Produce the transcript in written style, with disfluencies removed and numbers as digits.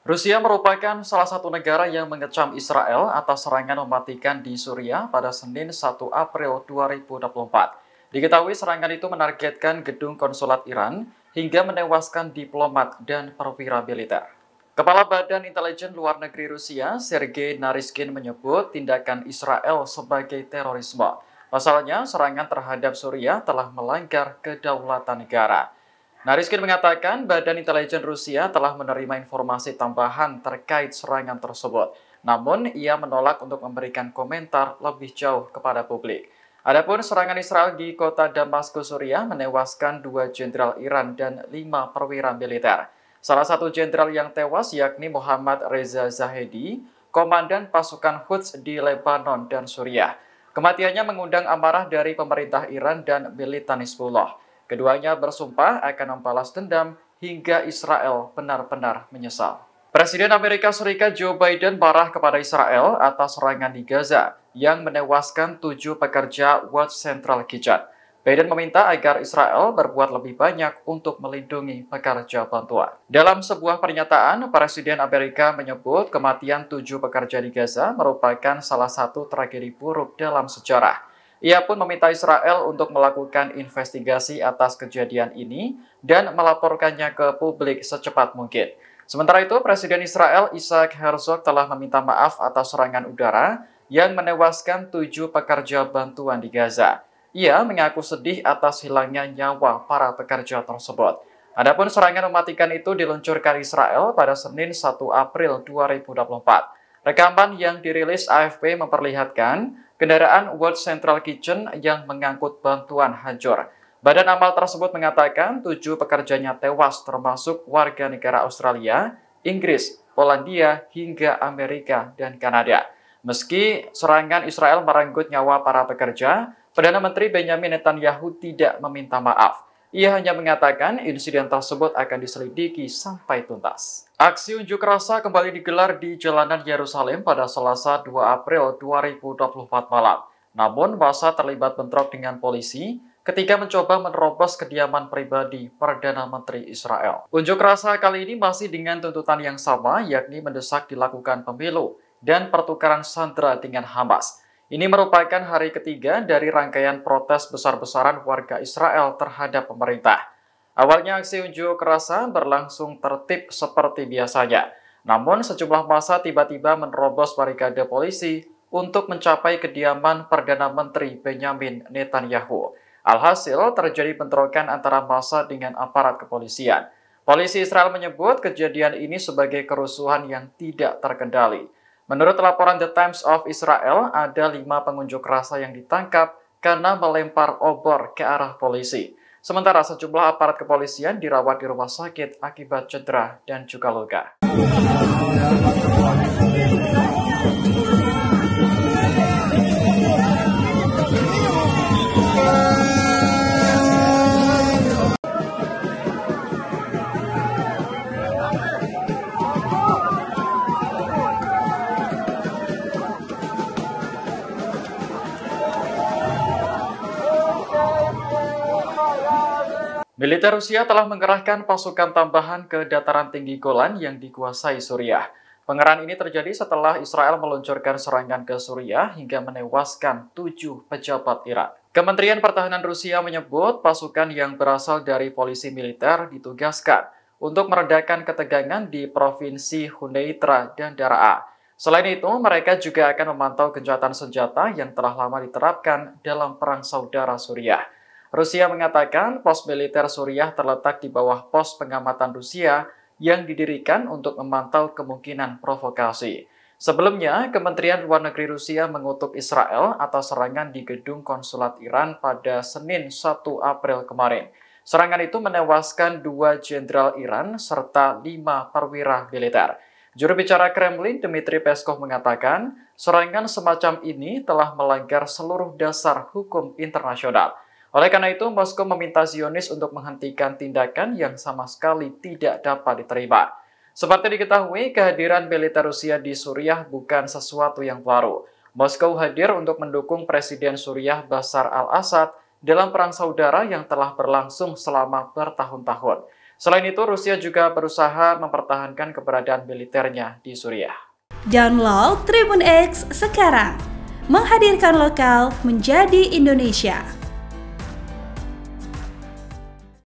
Rusia merupakan salah satu negara yang mengecam Israel atas serangan mematikan di Suriah pada Senin 1 April 2024. Diketahui serangan itu menargetkan gedung konsulat Iran hingga menewaskan diplomat dan perwira militer. Kepala Badan Intelijen Luar Negeri Rusia, Sergei Naryshkin menyebut tindakan Israel sebagai terorisme. Pasalnya, serangan terhadap Suriah telah melanggar kedaulatan negara. Naryshkin mengatakan Badan Intelijen Rusia telah menerima informasi tambahan terkait serangan tersebut. Namun, ia menolak untuk memberikan komentar lebih jauh kepada publik. Adapun serangan Israel di kota Damaskus, Suriah menewaskan 2 jenderal Iran dan 5 perwira militer. Salah satu jenderal yang tewas yakni Muhammad Reza Zahedi, komandan pasukan Quds di Lebanon dan Suriah. Kematiannya mengundang amarah dari pemerintah Iran dan militan Hizbullah. Keduanya bersumpah akan membalas dendam hingga Israel benar-benar menyesal. Presiden Amerika Serikat Joe Biden marah kepada Israel atas serangan di Gaza yang menewaskan 7 pekerja World Central Kitchen. Biden meminta agar Israel berbuat lebih banyak untuk melindungi pekerja bantuan. Dalam sebuah pernyataan, Presiden Amerika menyebut kematian 7 pekerja di Gaza merupakan salah satu tragedi buruk dalam sejarah. Ia pun meminta Israel untuk melakukan investigasi atas kejadian ini dan melaporkannya ke publik secepat mungkin. Sementara itu, Presiden Israel Isaac Herzog telah meminta maaf atas serangan udara yang menewaskan 7 pekerja bantuan di Gaza. Ia mengaku sedih atas hilangnya nyawa para pekerja tersebut. Adapun serangan mematikan itu diluncurkan Israel pada Senin 1 April 2024. Rekaman yang dirilis AFP memperlihatkan kendaraan World Central Kitchen yang mengangkut bantuan hancur. Badan amal tersebut mengatakan 7 pekerjanya tewas termasuk warga negara Australia, Inggris, Polandia, hingga Amerika dan Kanada. Meski serangan Israel merenggut nyawa para pekerja, Perdana Menteri Benjamin Netanyahu tidak meminta maaf. Ia hanya mengatakan insiden tersebut akan diselidiki sampai tuntas. Aksi unjuk rasa kembali digelar di jalanan Yerusalem pada Selasa 2 April 2024 malam. Namun, massa terlibat bentrok dengan polisi ketika mencoba menerobos kediaman pribadi Perdana Menteri Israel. Unjuk rasa kali ini masih dengan tuntutan yang sama, yakni mendesak dilakukan pemilu dan pertukaran sandera dengan Hamas. Ini merupakan hari ketiga dari rangkaian protes besar-besaran warga Israel terhadap pemerintah. Awalnya aksi unjuk rasa berlangsung tertib seperti biasanya. Namun sejumlah massa tiba-tiba menerobos barikade polisi untuk mencapai kediaman Perdana Menteri Benjamin Netanyahu. Alhasil terjadi bentrokan antara massa dengan aparat kepolisian. Polisi Israel menyebut kejadian ini sebagai kerusuhan yang tidak terkendali. Menurut laporan The Times of Israel, ada 5 pengunjuk rasa yang ditangkap karena melempar obor ke arah polisi. Sementara sejumlah aparat kepolisian dirawat di rumah sakit akibat cedera dan juga luka. Militer Rusia telah mengerahkan pasukan tambahan ke dataran tinggi Golan yang dikuasai Suriah. Pengerahan ini terjadi setelah Israel meluncurkan serangan ke Suriah hingga menewaskan 7 pejabat Iran. Kementerian Pertahanan Rusia menyebut pasukan yang berasal dari polisi militer ditugaskan untuk meredakan ketegangan di Provinsi Huneitra dan Daraa. Selain itu, mereka juga akan memantau gencatan senjata yang telah lama diterapkan dalam perang saudara Suriah. Rusia mengatakan pos militer Suriah terletak di bawah pos pengamatan Rusia yang didirikan untuk memantau kemungkinan provokasi. Sebelumnya, Kementerian Luar Negeri Rusia mengutuk Israel atas serangan di gedung konsulat Iran pada Senin 1 April kemarin. Serangan itu menewaskan 2 jenderal Iran serta 5 perwira militer. Juru bicara Kremlin, Dmitry Peskov mengatakan, serangan semacam ini telah melanggar seluruh dasar hukum internasional. Oleh karena itu, Moskow meminta Zionis untuk menghentikan tindakan yang sama sekali tidak dapat diterima. Seperti diketahui, kehadiran militer Rusia di Suriah bukan sesuatu yang baru. Moskow hadir untuk mendukung Presiden Suriah Bashar al-Assad dalam perang saudara yang telah berlangsung selama bertahun-tahun. Selain itu, Rusia juga berusaha mempertahankan keberadaan militernya di Suriah. Download Tribun X sekarang, menghadirkan lokal menjadi Indonesia.